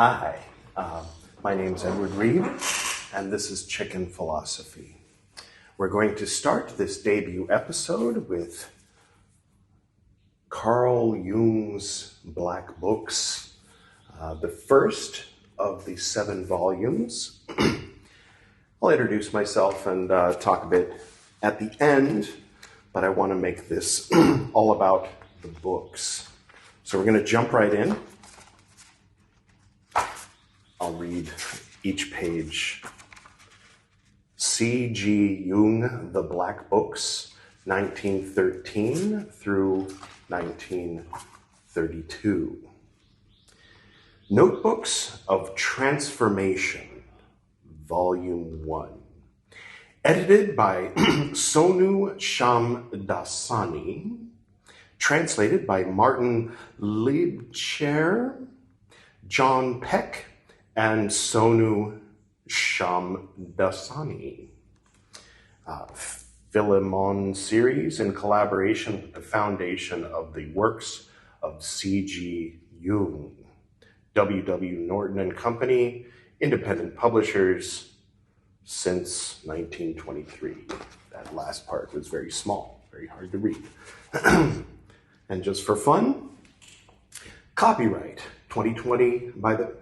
Hi, my name's Edward Reed, and this is Chicken Philosophy. We're going to start this debut episode with Carl Jung's Black Books, the first of the 7 volumes. I'll introduce myself and talk a bit at the end, but I want to make this all about the books. So we're going to jump right in. I'll read each page. C.G. Jung, The Black Books, 1913 through 1932. Notebooks of Transformation, Volume 1. Edited by Sonu Shamdasani. Translated by Martin Liebscher, John Peck, and Sonu Shamdasani. Philemon series in collaboration with the Foundation of the Works of C.G. Jung. W.W. Norton and Company, independent publishers since 1923. That last part was very small, very hard to read. And just for fun, copyright 2020 by the...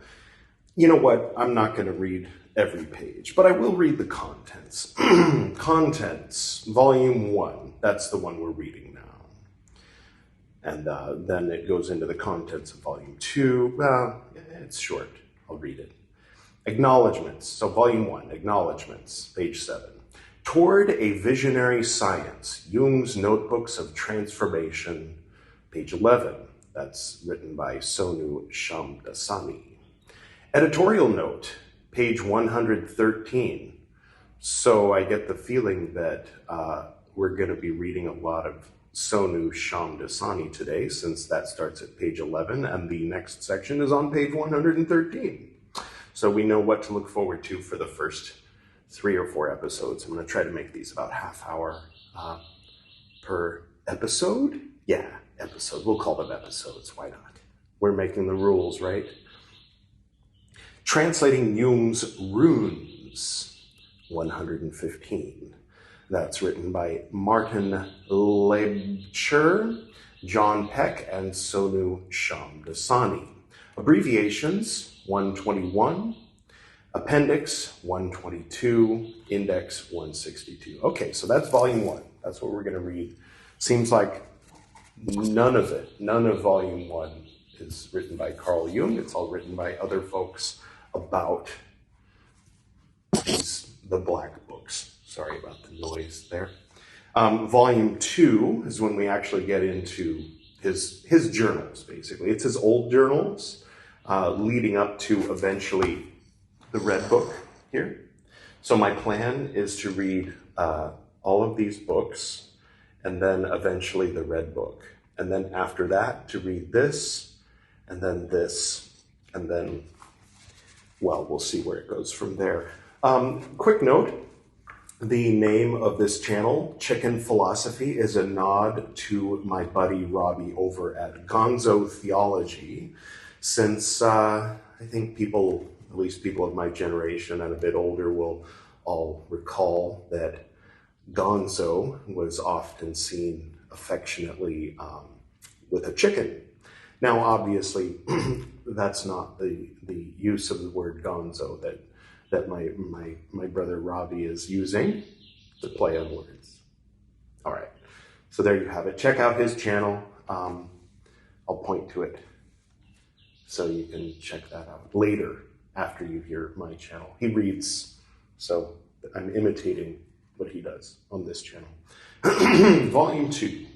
You know what? I'm not going to read every page, but I will read the contents. Contents, Volume 1. That's the one we're reading now. And then it goes into the contents of Volume 2. It's short. I'll read it. Acknowledgements. So Volume 1, Acknowledgements, page 7. Toward a Visionary Science, Jung's Notebooks of Transformation, page 11. That's written by Sonu Shamdasani. Editorial note, page 113. So I get the feeling that we're going to be reading a lot of Sonu Shamdasani today, since that starts at page 11 and the next section is on page 113. So we know what to look forward to for the first 3 or 4 episodes. I'm going to try to make these about half hour per episode. Yeah, episode. We'll call them episodes. Why not? We're making the rules, right? Translating Jung's Runes, 115. That's written by Martin Liebscher, John Peck, and Sonu Shamdasani. Abbreviations, 121. Appendix, 122. Index, 162. Okay, so that's Volume 1. That's what we're going to read. Seems like none of Volume 1 is written by Carl Jung. It's all written by other folks about the Black Books. Sorry about the noise there. Volume 2 is when we actually get into his journals, basically. It's his old journals leading up to eventually the Red Book here. So my plan is to read all of these books and then eventually the Red Book. And then after that to read this, and then well, we'll see where it goes from there. Quick note, the name of this channel, Chicken Philosophy, is a nod to my buddy Robbie over at Gonzo Theology, since I think people, at least people of my generation and a bit older, will all recall that Gonzo was often seen affectionately with a chicken. Now, obviously, that's not the use of the word gonzo that my brother Robbie is using to play on words. All right, so there you have it. Check out his channel. I'll point to it so you can check that out later after you hear my channel. He reads, so I'm imitating what he does on this channel. Volume 2,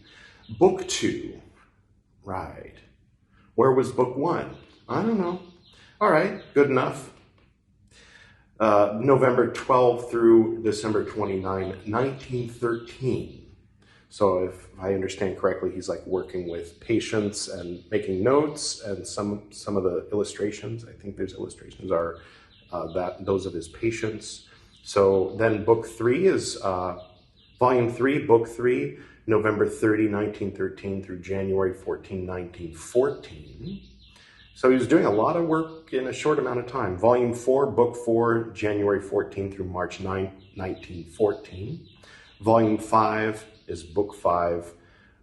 Book 2, right. Where was Book 1? I don't know. All right, good enough. November 12 through December 29, 1913. So if I understand correctly, he's like working with patients and making notes, and some of the illustrations, I think there's illustrations, are those of his patients. So then Book 3 is Volume 3, Book 3, November 30, 1913 through January 14, 1914. So he was doing a lot of work in a short amount of time. Volume 4, Book 4, January 14 through March 9, 1914. Volume 5 is Book 5,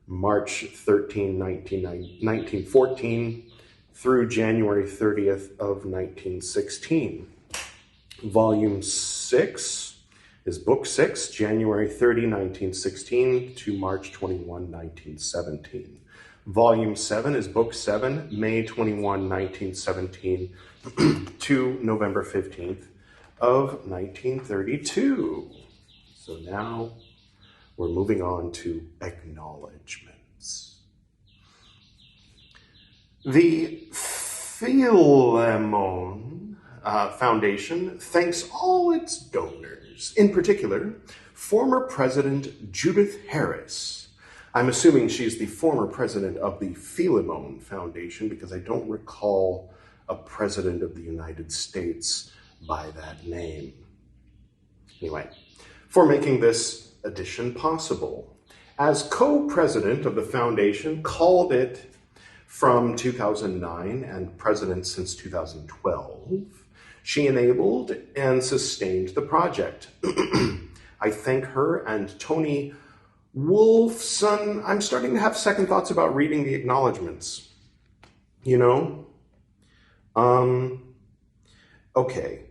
March 13, 1914 through January 30th of 1916. Volume 6 is Book 6, January 30, 1916 to March 21, 1917. Volume 7 is Book 7, May 21, 1917 to November 15th of 1932. So now we're moving on to acknowledgements. The Philemon Foundation thanks all its donors, in particular, former President Judith Harris. I'm assuming she's the former president of the Philemon Foundation because I don't recall a president of the United States by that name. Anyway, for making this edition possible. As co-president of the foundation, called it from 2009 and president since 2012, she enabled and sustained the project. I thank her and Tony Wolfson. I'm starting to have second thoughts about reading the acknowledgements. You know? Okay.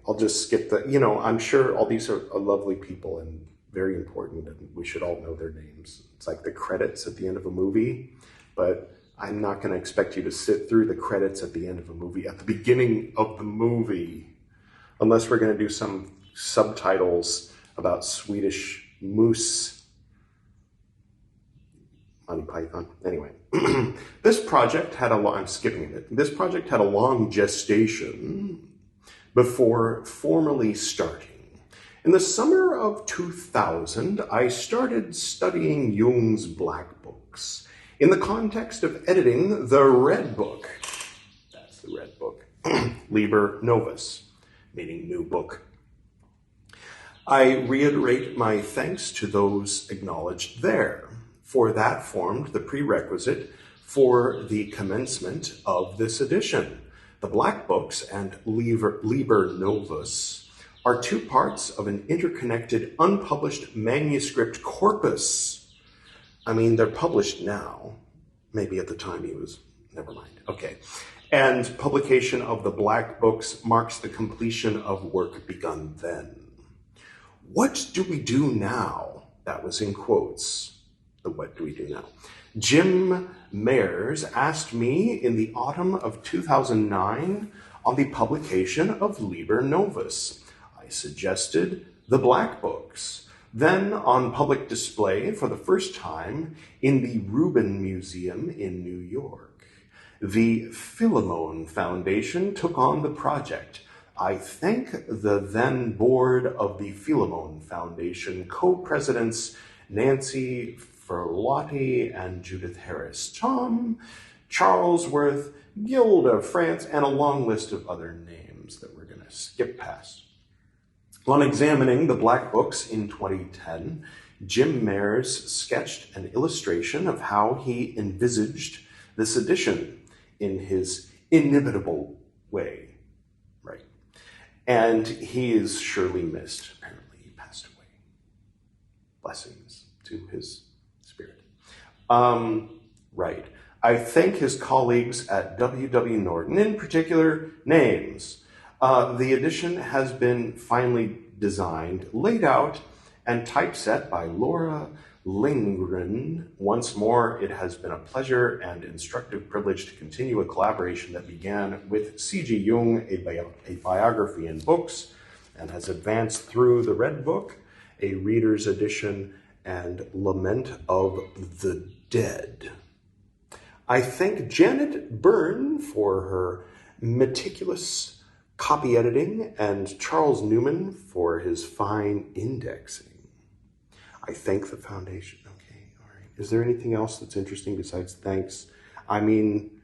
I'll just skip the, I'm sure all these are lovely people and very important and we should all know their names. It's like the credits at the end of a movie, but I'm not going to expect you to sit through the credits at the end of a movie, at the beginning of the movie, unless we're going to do some subtitles about Swedish moose. Monty Python. Anyway, this project had I'm skipping it. This project had a long gestation before formally starting. In the summer of 2000, I started studying Jung's Black Books in the context of editing the Red Book. That's the Red Book. Liber Novus, meaning new book. I reiterate my thanks to those acknowledged there, for that formed the prerequisite for the commencement of this edition. The Black Books and Liber Novus are two parts of an interconnected, unpublished manuscript corpus. I mean, they're published now. Maybe at the time he was, never mind. Okay. And publication of the Black Books marks the completion of work begun then. What do we do now? That was in quotes. The what do we do now? Jim Mayers asked me in the autumn of 2009 on the publication of Liber Novus. I suggested the Black Books, then on public display for the first time in the Rubin Museum in New York. The Philemon Foundation took on the project. I thank the then board of the Philemon Foundation co-presidents Nancy Ferlotti and Judith Harris, Tom Charlesworth, Gilda France, and a long list of other names that we're going to skip past. On examining the Black Books in 2010, Jim Mayers sketched an illustration of how he envisaged this edition in his inimitable way, right? And he is surely missed. Apparently, he passed away. Blessings to his spirit. Right. I thank his colleagues at W.W. Norton, in particular names. The edition has been finally designed, laid out, and typeset by Laura Lindgren. Once more, it has been a pleasure and instructive privilege to continue a collaboration that began with C.G. Jung, a biography in books, and has advanced through the Red Book, a reader's edition, and Lament of the Dead. I thank Janet Byrne for her meticulous copy editing and Charles Newman for his fine indexing. I thank the foundation. Okay, all right. Is there anything else that's interesting besides thanks? I mean,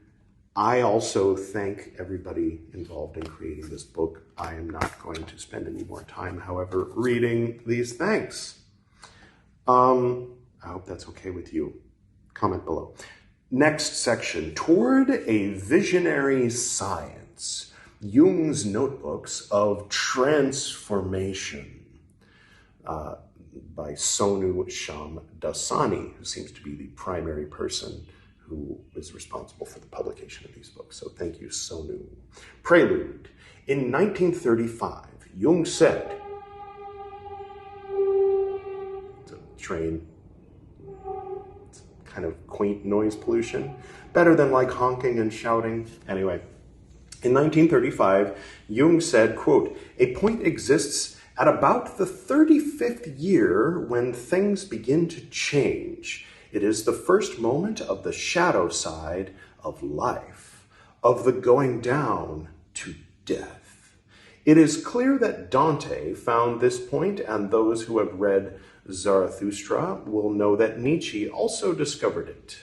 I also thank everybody involved in creating this book. I am not going to spend any more time, however, reading these thanks. I hope that's okay with you. Comment below. Next section, Toward a Visionary Science, Jung's Notebooks of Transformation, by Sonu Shamdasani, who seems to be the primary person who is responsible for the publication of these books. So thank you, Sonu. Prelude. In 1935, Jung said, it's a train, it's kind of quaint noise pollution, better than like honking and shouting. Anyway, in 1935, Jung said, quote, "A point exists at about the 35th year when things begin to change. It is the first moment of the shadow side of life, of the going down to death. It is clear that Dante found this point, and those who have read Zarathustra will know that Nietzsche also discovered it.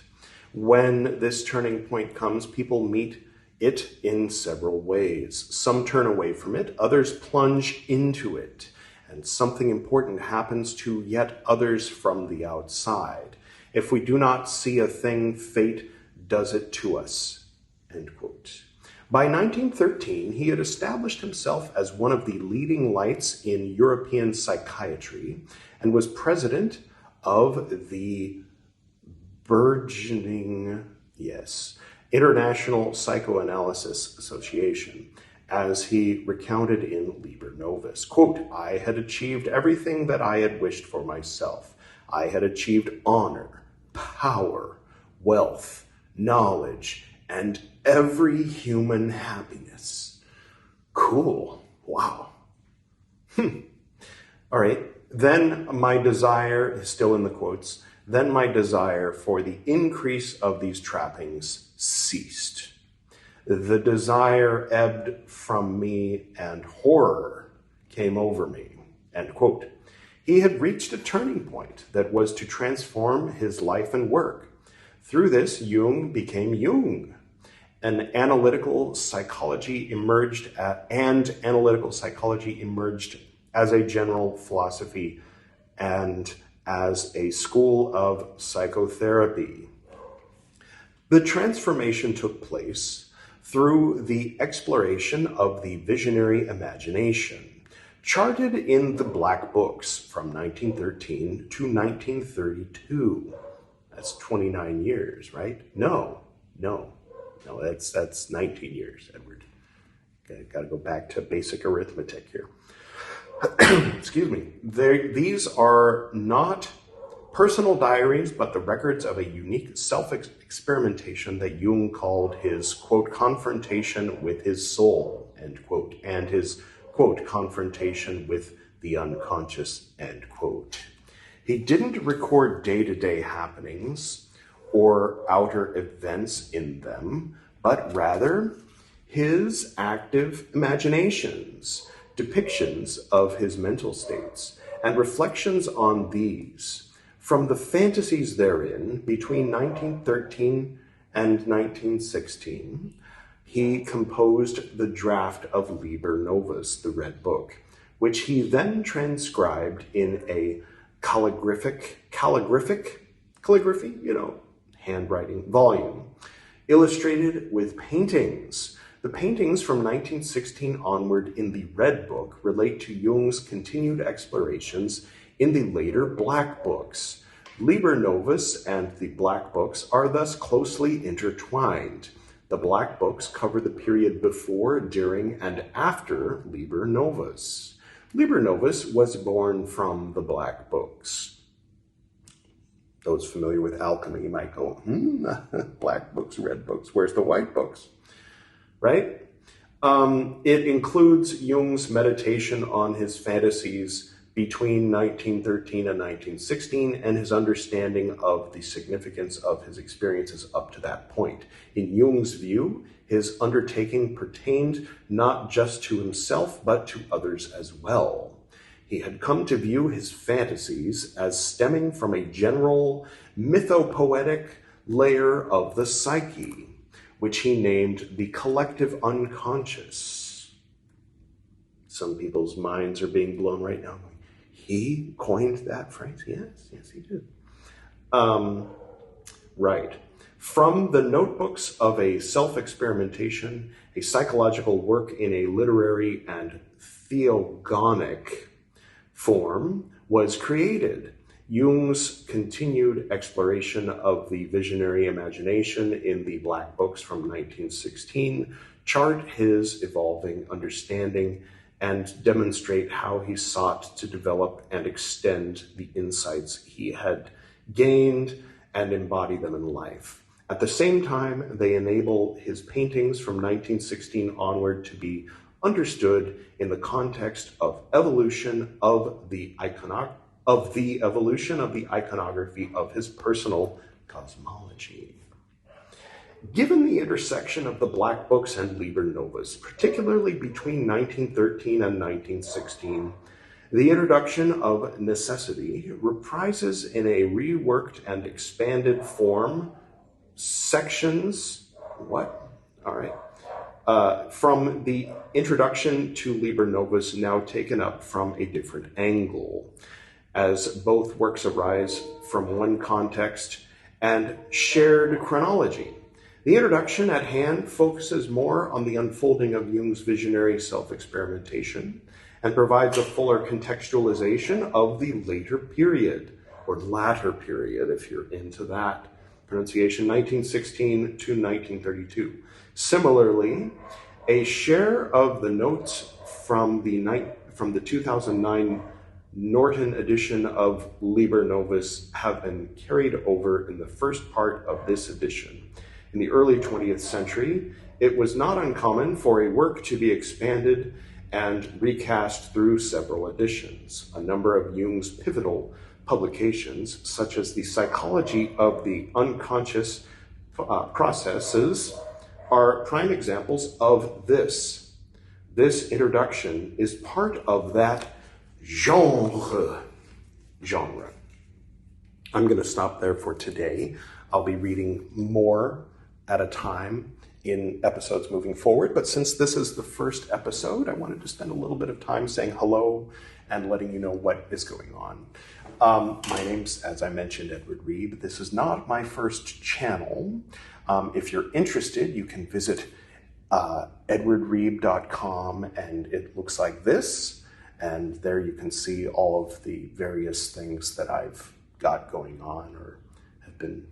When this turning point comes, people meet it in several ways. Some turn away from it, others plunge into it, and something important happens to yet others from the outside. If we do not see a thing, fate does it to us." End quote. By 1913, he had established himself as one of the leading lights in European psychiatry and was president of the burgeoning, International Psychoanalysis Association, as he recounted in Liber Novus. Quote, "I had achieved everything that I had wished for myself. I had achieved honor, power, wealth, knowledge, and every human happiness." Cool. Wow. All right. "Then my desire," still in the quotes, "then my desire for the increase of these trappings ceased. The desire ebbed from me and horror came over me." End quote. He had reached a turning point that was to transform his life and work. Through this, Jung became Jung. Analytical psychology emerged as a general philosophy and as a school of psychotherapy. The transformation took place through the exploration of the visionary imagination, charted in the Black Books from 1913 to 1932. That's 29 years, right? No, that's 19 years, Edward. Okay, got to go back to basic arithmetic here. Excuse me. These are not personal diaries, but the records of a unique self-experimentation that Jung called his, quote, confrontation with his soul, end quote, and his, quote, confrontation with the unconscious, end quote. He didn't record day-to-day happenings or outer events in them, but rather his active imaginations, depictions of his mental states, and reflections on these. From the fantasies therein, between 1913 and 1916, he composed the draft of Liber Novus, the Red Book, which he then transcribed in a calligraphy, handwriting volume, illustrated with paintings. The paintings from 1916 onward in the Red Book relate to Jung's continued explorations in the later Black Books. Liber Novus and the Black Books are thus closely intertwined. The Black Books cover the period before, during, and after Liber Novus. Liber Novus was born from the Black Books. Those familiar with alchemy might go, Black Books, Red Books, where's the White Books? Right? It includes Jung's meditation on his fantasies between 1913 and 1916 and his understanding of the significance of his experiences up to that point. In Jung's view, his undertaking pertained not just to himself, but to others as well. He had come to view his fantasies as stemming from a general mythopoetic layer of the psyche, which he named the collective unconscious. Some people's minds are being blown right now. He coined that phrase? Yes, he did. Right. From the notebooks of a self-experimentation, a psychological work in a literary and theogonic form was created. Jung's continued exploration of the visionary imagination in the Black Books from 1916 chart his evolving understanding and demonstrate how he sought to develop and extend the insights he had gained and embody them in life. At the same time, they enable his paintings from 1916 onward to be understood in the context of evolution of the iconography of his personal cosmology. Given the intersection of the Black Books and Liber Novas, particularly between 1913 and 1916, the introduction of necessity reprises in a reworked and expanded form sections, from the introduction to Liber Novas now taken up from a different angle, as both works arise from one context and shared chronology. The introduction at hand focuses more on the unfolding of Jung's visionary self-experimentation and provides a fuller contextualization of the later period, or latter period, if you're into that pronunciation, 1916 to 1932. Similarly, a share of the notes from the 2009 Norton edition of Liber Novas have been carried over in the first part of this edition. In the early 20th century, it was not uncommon for a work to be expanded and recast through several editions. A number of Jung's pivotal publications, such as The Psychology of the Unconscious Processes, are prime examples of this. This introduction is part of that genre. I'm going to stop there for today. I'll be reading more at a time in episodes moving forward, but since this is the first episode, I wanted to spend a little bit of time saying hello and letting you know what is going on. My name's, as I mentioned, Edward Reeb. This is not my first channel. If you're interested, you can visit edwardreeb.com, and it looks like this, and there you can see all of the various things that I've got going on or have been,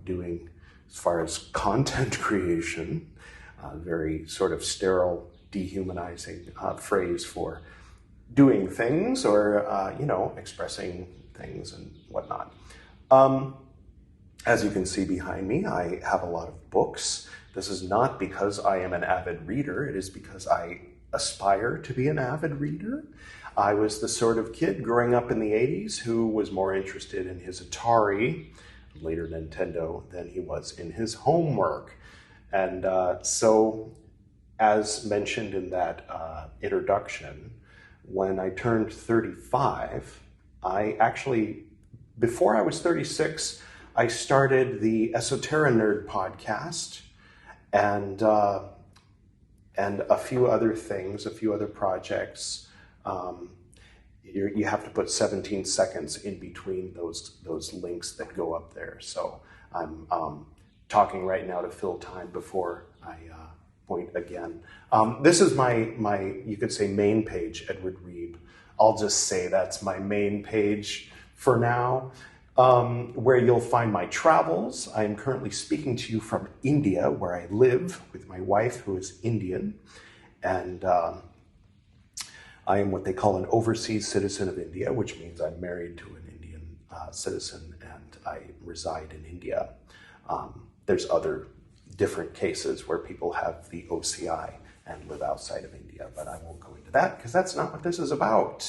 doing as far as content creation. Very sort of sterile, dehumanizing phrase for doing things or, expressing things and whatnot. As you can see behind me, I have a lot of books. This is not because I am an avid reader. It is because I aspire to be an avid reader. I was the sort of kid growing up in the 80s who was more interested in his Atari, later Nintendo, than he was in his homework. And so, as mentioned in that introduction, when I turned 35, before I was 36, I started the Esoteric Nerd podcast and a few other things, a few other projects. You have to put 17 seconds in between those links that go up there. So I'm talking right now to fill time before I point again. This is my you could say main page, Edward Reeb. I'll just say that's my main page for now, where you'll find my travels. I am currently speaking to you from India, where I live with my wife, who is Indian, and I am what they call an overseas citizen of India, which means I'm married to an Indian citizen and I reside in India. There's other different cases where people have the OCI and live outside of India, but I won't go into that because that's not what this is about.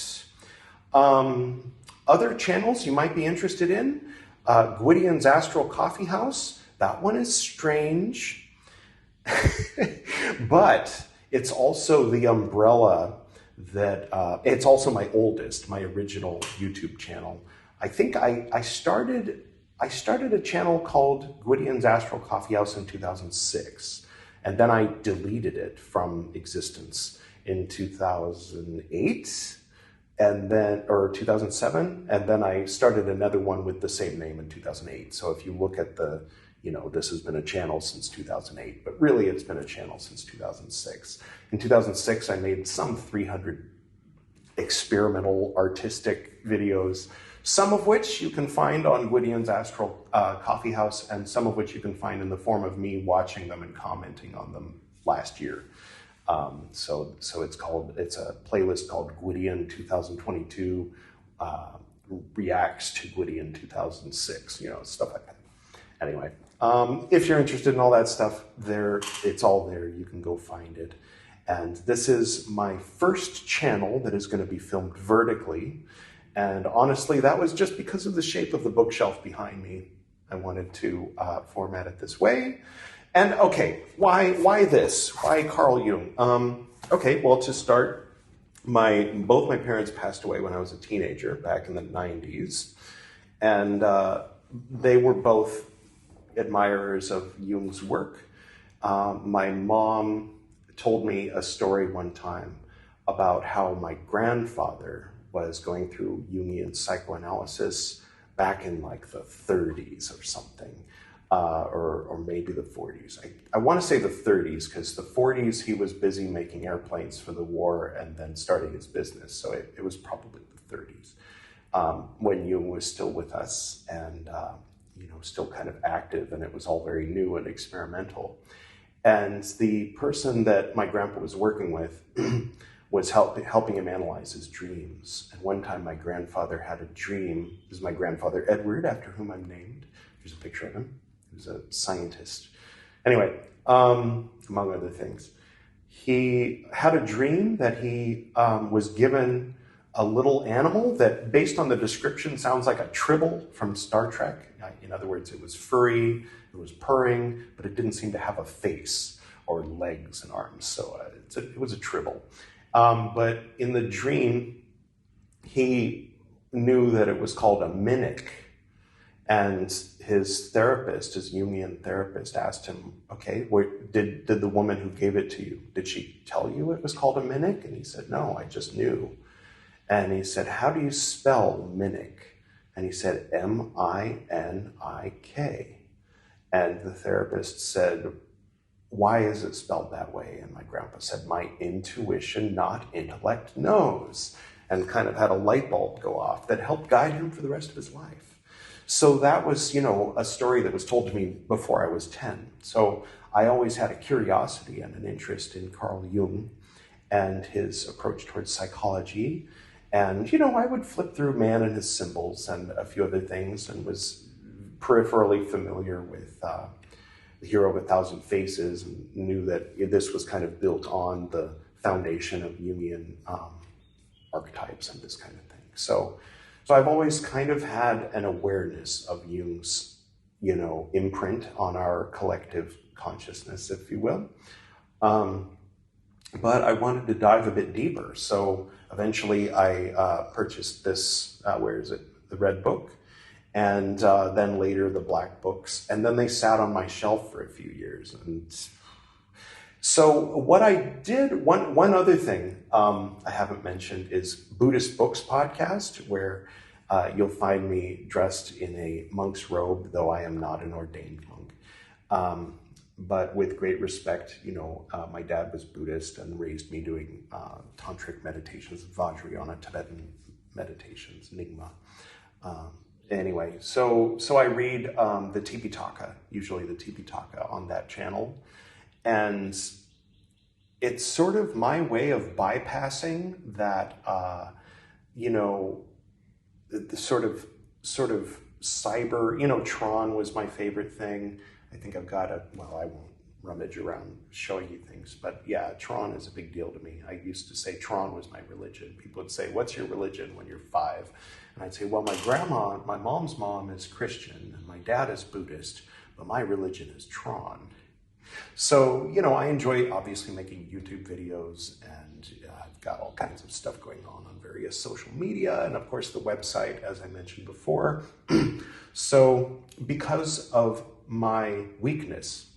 Other channels you might be interested in, Gwydion's Astral Coffee House. That one is strange, but it's also the umbrella that, it's also my oldest, my original YouTube channel. I think I started a channel called Gwydion's Astral Coffee House in 2006, and then I deleted it from existence in 2008, or 2007, and then I started another one with the same name in 2008. So if you look at the you know, this has been a channel since 2008, but really it's been a channel since 2006. In 2006, I made some 300 experimental artistic videos, some of which you can find on Gwydion's Astral Coffee House, and some of which you can find in the form of me watching them and commenting on them last year. So it's a playlist called Gwydion 2022 reacts to Gwydion 2006, you know, stuff like that. Anyway, if you're interested in all that stuff, it's all there. You can go find it. And this is my first channel that is going to be filmed vertically. And honestly, that was just because of the shape of the bookshelf behind me. I wanted to format it this way. And okay, why this? Why Carl Jung? Okay, well, to start, both my parents passed away when I was a teenager back in the 90s. And they were both admirers of Jung's work. My mom told me a story one time about how my grandfather was going through Jungian psychoanalysis back in like the 30s or something, or maybe the 40s. I want to say the 30s, because the 40s he was busy making airplanes for the war and then starting his business, so it was probably the 30s, when Jung was still with us and you know, still kind of active, and it was all very new and experimental. And the person that my grandpa was working with was helping him analyze his dreams. And one time my grandfather had a dream. This is my grandfather, Edward, after whom I'm named. Here's a picture of him. He was a scientist. Anyway, among other things, he had a dream that he was given a little animal that, based on the description, sounds like a tribble from Star Trek. In other words, it was furry, it was purring, but it didn't seem to have a face or legs and arms. So it was a tribble. But in the dream, he knew that it was called a MINIK. And his therapist, his Jungian therapist, asked him, okay, did the woman who gave it to you, did she tell you it was called a MINIK? And he said, no, I just knew. And he said, how do you spell MINIK? And he said, M-I-N-I-K. And the therapist said, why is it spelled that way? And my grandpa said, my intuition, not intellect, knows. And kind of had a light bulb go off that helped guide him for the rest of his life. So that was, you know, a story that was told to me before I was 10. So I always had a curiosity and an interest in Carl Jung and his approach towards psychology. And, you know, I would flip through Man and His Symbols and a few other things, and was peripherally familiar with The Hero of a Thousand Faces, and knew that this was kind of built on the foundation of Jungian archetypes and this kind of thing. So I've always kind of had an awareness of Jung's, you know, imprint on our collective consciousness, if you will. But I wanted to dive a bit deeper. So eventually I purchased this, where is it? The red book. And then later the black books. And then they sat on my shelf for a few years. And so what I did, one other thing I haven't mentioned is Buddhist Books podcast, where you'll find me dressed in a monk's robe, though I am not an ordained monk. But with great respect, you know, my dad was Buddhist and raised me doing tantric meditations, Vajrayana, Tibetan meditations, Nyingma. Anyway, so I read the Tipitaka, usually the Tipitaka on that channel. And it's sort of my way of bypassing that, you know, the sort of cyber, you know, Tron was my favorite thing. I think I've got well, I won't rummage around showing you things, but yeah, Tron is a big deal to me. I used to say Tron was my religion. People would say, what's your religion when you're 5? And I'd say, well, my mom's mom is Christian, and my dad is Buddhist, but my religion is Tron. So, you know, I enjoy obviously making YouTube videos, and I've got all kinds of stuff going on various social media, and of course the website, as I mentioned before. So because of my weakness,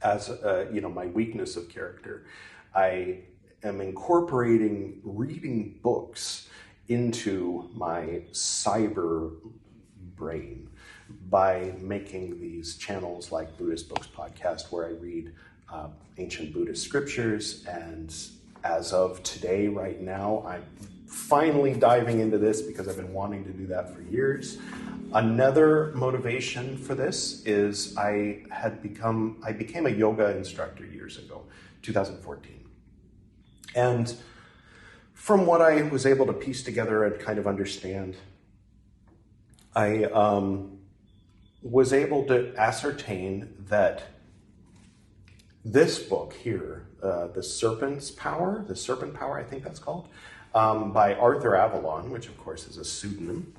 as you know, my weakness of character, I am incorporating reading books into my cyber brain. by making these channels like Buddhist Books Podcast, where I read ancient Buddhist scriptures. And as of today, right now, I'm finally diving into this because I've been wanting to do that for years. Another motivation for this is I became a yoga instructor years ago, 2014. And from what I was able to piece together and kind of understand, I was able to ascertain that this book here, The Serpent Power, I think that's called, by Arthur Avalon, which of course is a pseudonym,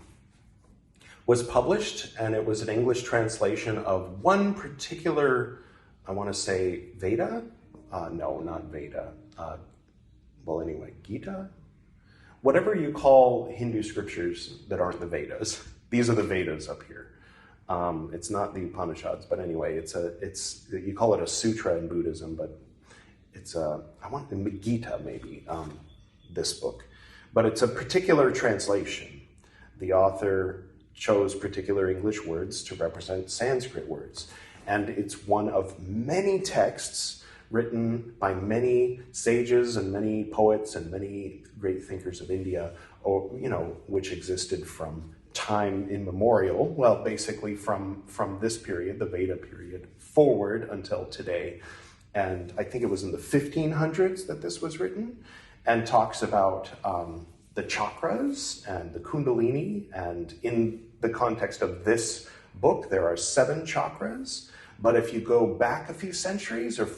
was published, and it was an English translation of one particular, I want to say Veda? No, not Veda. Well, anyway, Gita? Whatever you call Hindu scriptures that aren't the Vedas. These are the Vedas up here. It's not the Upanishads, but anyway, you call it a sutra in Buddhism, but it's Gita maybe, this book. But it's a particular translation. The author chose particular English words to represent Sanskrit words. And it's one of many texts written by many sages and many poets and many great thinkers of India, or which existed from time immemorial, well, basically from this period, the Veda period, forward until today. And I think it was in the 1500s that this was written, and talks about the chakras and the kundalini. And in the context of this book, there are 7 chakras. But if you go back a few centuries, or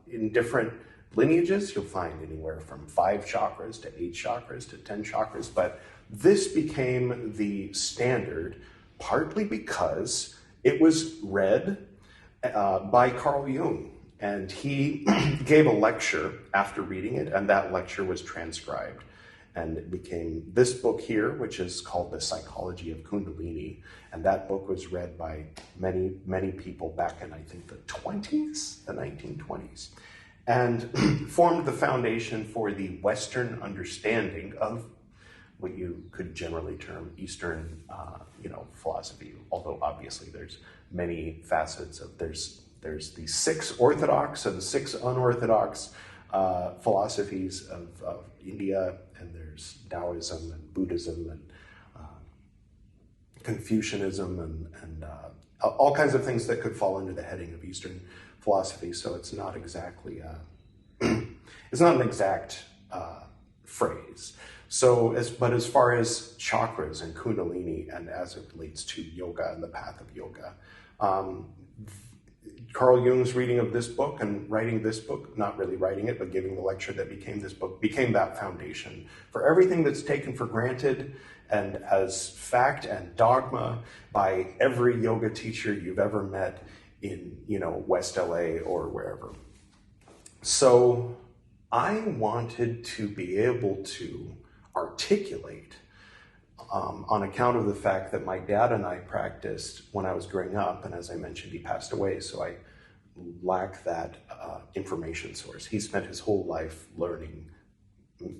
in different lineages, you'll find anywhere from 5 chakras to 8 chakras to 10 chakras. But this became the standard, partly because it was read by Carl Jung. And he gave a lecture after reading it, and that lecture was transcribed. And it became this book here, which is called The Psychology of Kundalini. And that book was read by many, many people back in, I think, the 1920s. And formed the foundation for the Western understanding of what you could generally term Eastern, philosophy. Although obviously there's many facets of, there's the 6 orthodox and 6 unorthodox philosophies of India, and there's Taoism and Buddhism and Confucianism and all kinds of things that could fall under the heading of Eastern philosophy. So it's not exactly it's not an exact phrase. But as far as chakras and kundalini, and as it relates to yoga and the path of yoga, Carl Jung's reading of this book and writing this book, not really writing it, but giving the lecture that became this book, became that foundation for everything that's taken for granted and as fact and dogma by every yoga teacher you've ever met in, West LA or wherever. So I wanted to be able to articulate, on account of the fact that my dad and I practiced when I was growing up, and as I mentioned, he passed away, so I lack that information source. He spent his whole life learning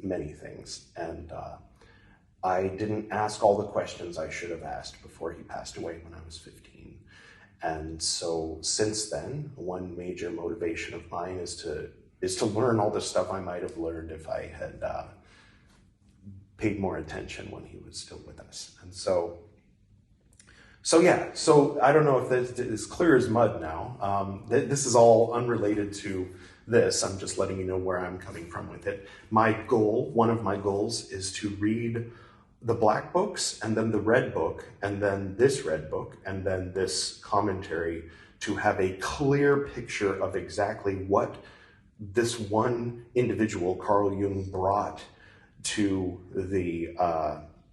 many things, and I didn't ask all the questions I should have asked before he passed away when I was 15. And so since then, one major motivation of mine is to learn all the stuff I might have learned if I had paid more attention when he was still with us. And so I don't know if this is clear as mud now. This is all unrelated to this. I'm just letting you know where I'm coming from with it. One of my goals, is to read the black books, and then the red book, and then this red book, and then this commentary, to have a clear picture of exactly what this one individual, Carl Jung, brought to the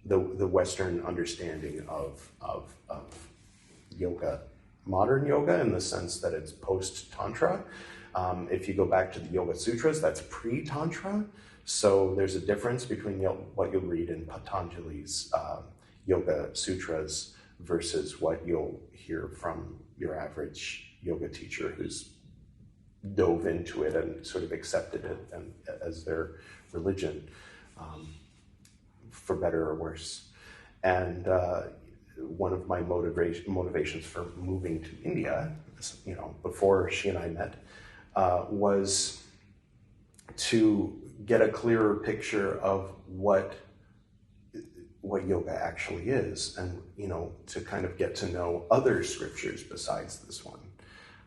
Western understanding of yoga, modern yoga, in the sense that it's post-tantra. If you go back to the Yoga Sutras, that's pre-tantra. So there's a difference between what you'll read in Patanjali's Yoga Sutras versus what you'll hear from your average yoga teacher who's dove into it and sort of accepted it as their religion, for better or worse. And one of my motivations for moving to India, you know, before she and I met, was to get a clearer picture of what yoga actually is, and, you know, to kind of get to know other scriptures besides this one.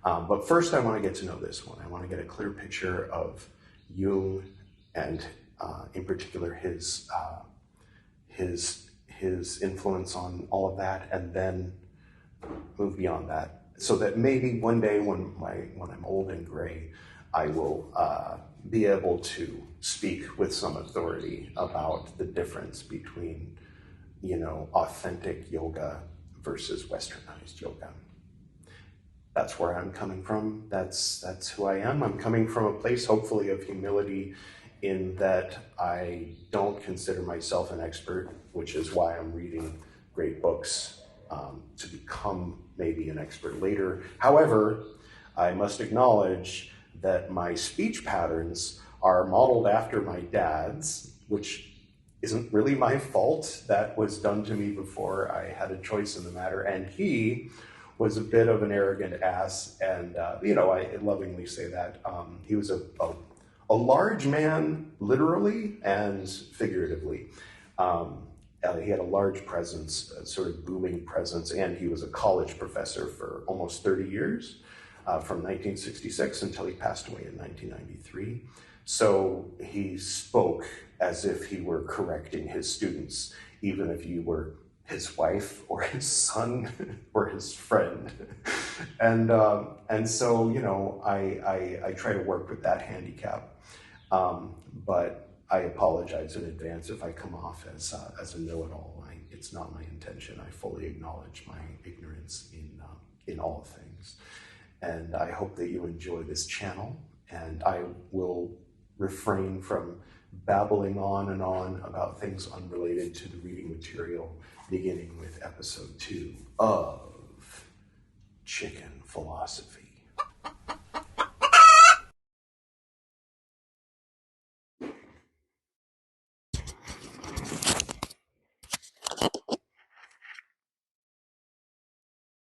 But first I want to get to know this one. I want to get a clear picture of Jung and in particular his influence on all of that, and then move beyond that, so that maybe one day when I'm old and gray, I will be able to speak with some authority about the difference between, you know, authentic yoga versus westernized yoga. That's where I'm coming from. That's who I am. I'm coming from a place, hopefully, of humility, in that I don't consider myself an expert, which is why I'm reading great books to become maybe an expert later. However, I must acknowledge that my speech patterns are modeled after my dad's, which isn't really my fault. That was done to me before I had a choice in the matter. And he was a bit of an arrogant ass, and you know, I lovingly say that. He was a large man, literally and figuratively. He had a large presence, a sort of booming presence, and he was a college professor for almost 30 years, from 1966 until he passed away in 1993. So he spoke as if he were correcting his students, even if you were his wife or his son or his friend. And so, you know, I try to work with that handicap. But I apologize in advance if I come off as a know-it-all. It's not my intention. I fully acknowledge my ignorance in all things. And I hope that you enjoy this channel, and I will refrain from babbling on and on about things unrelated to the reading material, beginning with episode 2 of Chicken Philosophy.